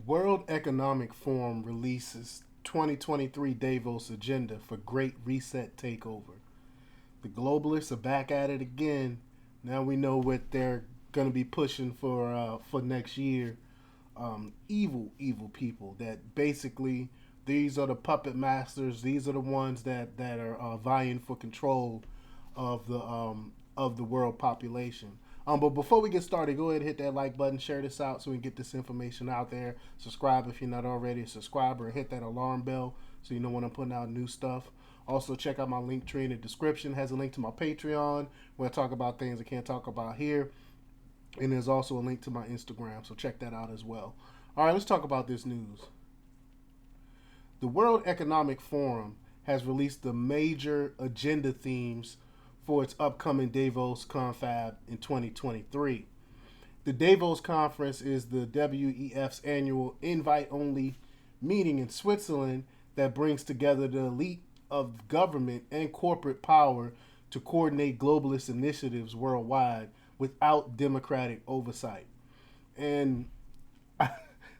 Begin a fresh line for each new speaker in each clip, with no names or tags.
World Economic Forum releases 2023 Davos agenda for Great Reset Takeover. The globalists are back at it again. Now we know what they're going to be pushing for next year. Evil people that basically these are the puppet masters. These are the ones that are vying for control of the world population. But before we get started, go ahead and hit that like button, share this out so we can get this information out there. Subscribe if you're not already a subscriber, and hit that alarm bell so you know when I'm putting out new stuff. Also, check out my link tree in the description. It has a link to my Patreon where I talk about things I can't talk about here. And there's also a link to my Instagram, so check that out as well. All right, let's talk about this news. The World Economic Forum has released the major agenda themes for its upcoming Davos Confab in 2023. The Davos Conference is the WEF's annual invite only meeting in Switzerland that brings together the elite of government and corporate power to coordinate globalist initiatives worldwide without democratic oversight. And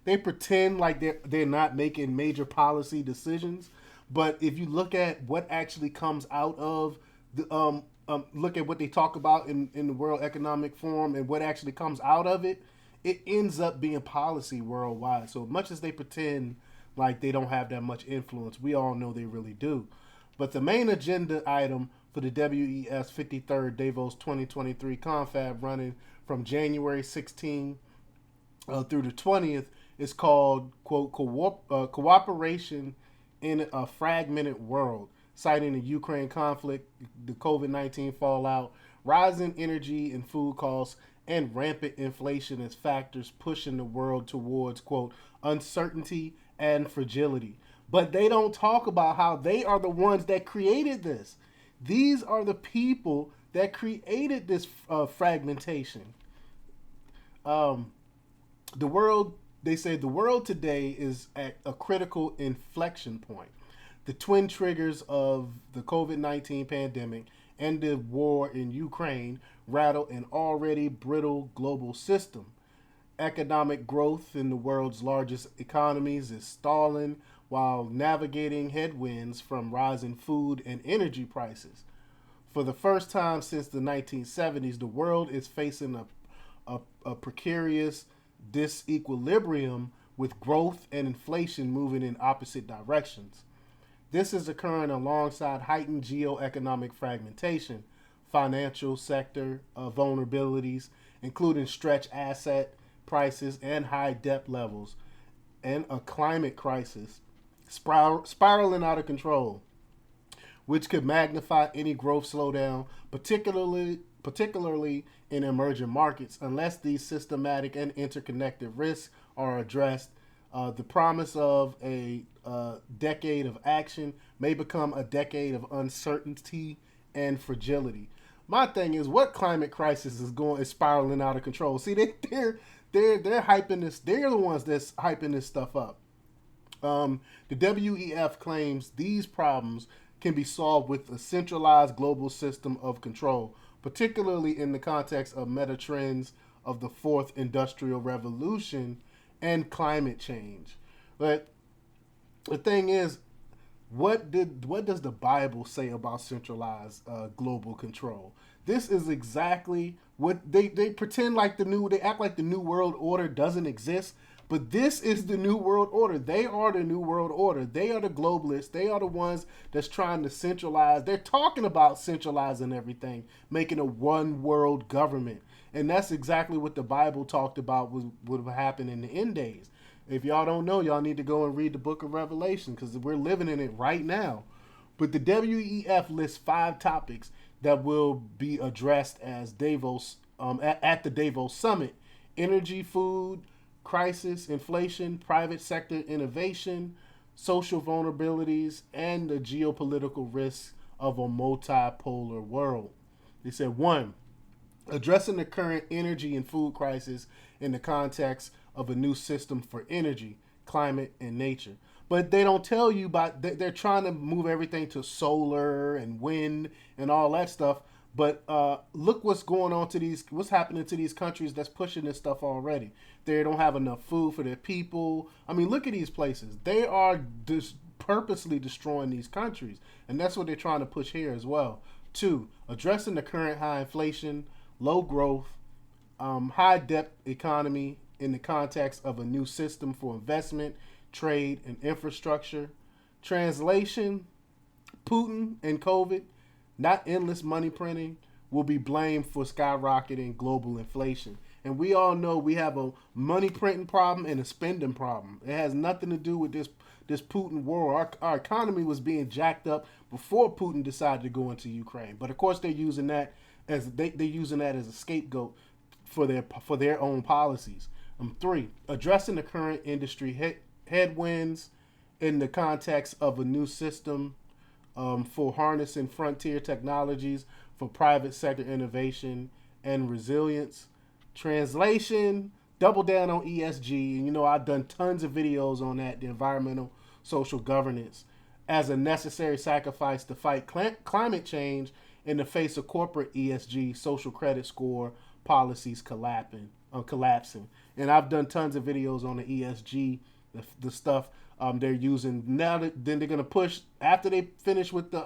they pretend like they're not making major policy decisions, but if you look at what actually comes out of the look at what they talk about in the World Economic Forum and what actually comes out of it, it ends up being policy worldwide. So much as they pretend like they don't have that much influence, we all know they really do. But the main agenda item for the WES 53rd Davos 2023 Confab, running from January 16 through the 20th, is called, quote, cooperation in a fragmented world, citing the Ukraine conflict, the COVID-19 fallout, rising energy and food costs, and rampant inflation as factors pushing the world towards, quote, uncertainty and fragility. But they don't talk about how they are the ones that created this. These are the people that created this fragmentation. The world, they say the world today is at a critical inflection point. The twin triggers of the COVID-19 pandemic and the war in Ukraine rattle an already brittle global system. Economic growth in the world's largest economies is stalling while navigating headwinds from rising food and energy prices. For the first time since the 1970s, the world is facing a precarious disequilibrium with growth and inflation moving in opposite directions. This is occurring alongside heightened geoeconomic fragmentation, financial sector vulnerabilities, including stretched asset prices and high debt levels, and a climate crisis spiraling out of control, which could magnify any growth slowdown, particularly in emerging markets, unless these systematic and interconnected risks are addressed. The promise of a decade of action may become a decade of uncertainty and fragility. My thing is, what climate crisis is spiraling out of control? See, they're hyping this. They're the ones that's hyping this stuff up. The WEF claims these problems can be solved with a centralized global system of control, particularly in the context of meta trends of the fourth industrial revolution and climate change. But the thing is, what does the Bible say about centralized global control? This is exactly what they pretend like they act like the new world order doesn't exist, but this is the new world order. They are the new world order. They are the globalists. They are the ones that's trying to centralize. They're talking about centralizing everything, making a one world government. And that's exactly what the Bible talked about would happen in the end days. If y'all don't know, y'all need to go and read the book of Revelation because we're living in it right now. But the WEF lists 5 topics that will be addressed as Davos at the Davos summit: energy, food crisis, inflation, private sector innovation, social vulnerabilities, and the geopolitical risks of a multipolar world. They said 1, addressing the current energy and food crisis in the context of a new system for energy, climate, and nature. But they don't tell you about, they're trying to move everything to solar and wind and all that stuff. But look what's going on to what's happening to these countries that's pushing this stuff already. They don't have enough food for their people. I mean, look at these places. They are just purposely destroying these countries, and that's what they're trying to push here as well. Two, addressing the current high inflation, low growth, high debt economy in the context of a new system for investment, trade, and infrastructure. Translation: Putin and COVID, not endless money printing, will be blamed for skyrocketing global inflation. And we all know we have a money printing problem and a spending problem. It has nothing to do with this Putin war. Our economy was being jacked up before Putin decided to go into Ukraine. But of course, they're using that as they're using that as a scapegoat for their own policies. Three, addressing the current industry headwinds in the context of a new system for harnessing frontier technologies for private sector innovation and resilience. Translation: double down on ESG. And you know, I've done tons of videos on that, the environmental social governance, as a necessary sacrifice to fight climate change in the face of corporate ESG social credit score policies collapsing. And I've done tons of videos on the ESG, the stuff they're using now. Then they're gonna push after they finish with the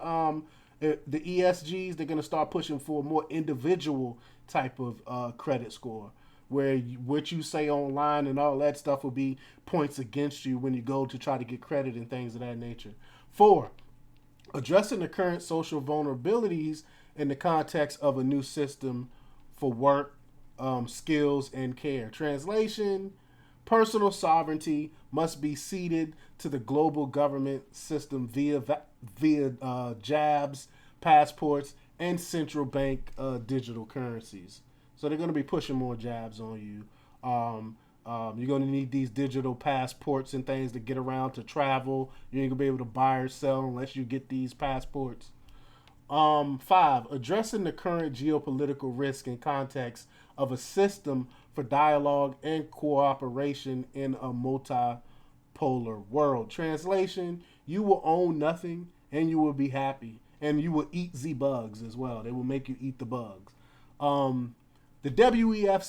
ESGs. They're gonna start pushing for a more individual type of credit score, where what you say online and all that stuff will be points against you when you go to try to get credit and things of that nature. Four, addressing the current social vulnerabilities in the context of a new system for work, skills, and care. Translation: personal sovereignty must be ceded to the global government system via jabs, passports, and central bank digital currencies. So they're going to be pushing more jabs on you. You're going to need these digital passports and things to get around to travel. You ain't going to be able to buy or sell unless you get these passports. Five, addressing the current geopolitical risk in context of a system for dialogue and cooperation in a multipolar world. Translation: you will own nothing and you will be happy. And you will eat the bugs as well. They will make you eat the bugs. The WEF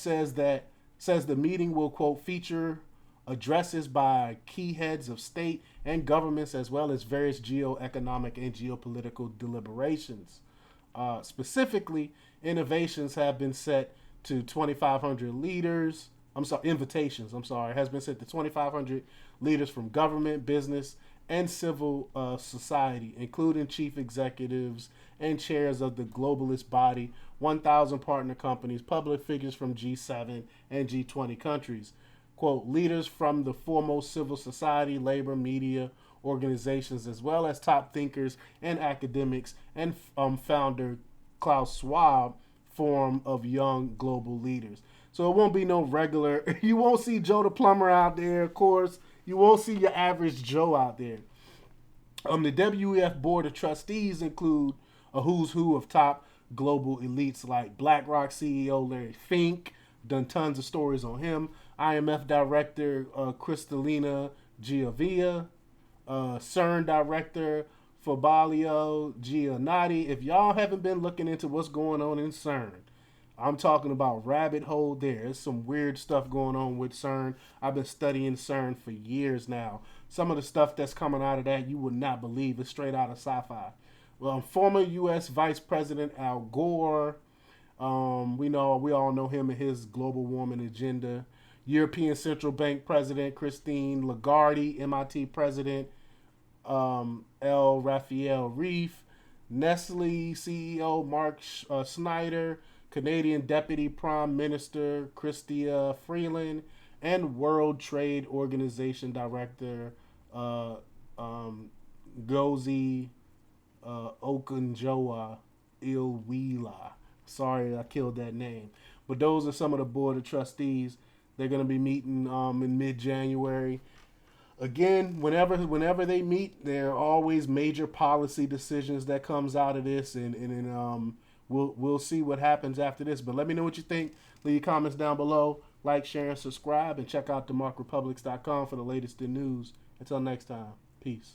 says the meeting will, quote, feature addresses by key heads of state and governments, as well as various geoeconomic and geopolitical deliberations. Specifically, innovations have been set to 2,500 leaders. Invitations. Has been sent to 2,500 leaders from government, business, and civil society, including chief executives and chairs of the globalist body, 1,000 partner companies, public figures from G7 and G20 countries. Quote, leaders from the foremost civil society, labor, media organizations, as well as top thinkers and academics, and founder Klaus Schwab form of young global leaders. So it won't be no regular, you won't see Joe the Plumber out there, of course. You won't see your average Joe out there. The WEF Board of Trustees include a who's who of top global elites like BlackRock CEO Larry Fink, done tons of stories on him, IMF Director Kristalina Georgieva, CERN Director Fabio Giannotti. If y'all haven't been looking into what's going on in CERN, I'm talking about rabbit hole there. There's some weird stuff going on with CERN. I've been studying CERN for years now. Some of the stuff that's coming out of that you would not believe. It's straight out of sci-fi. Well, former U.S. Vice President Al Gore. We all know him and his global warming agenda. European Central Bank President Christine Lagarde, MIT President L. Raphael Reif, Nestle CEO Mark Snyder, Canadian Deputy Prime Minister Chrystia Freeland, and World Trade Organization Director Gozi Okonjoa Iweala. Sorry, I killed that name. But those are some of the Board of Trustees. They're going to be meeting in mid-January. Again, whenever they meet, there are always major policy decisions that comes out of this, and we'll see what happens after this. But let me know what you think. Leave your comments down below. Like, share, and subscribe, and check out themarkrepublics.com for the latest in news. Until next time, peace.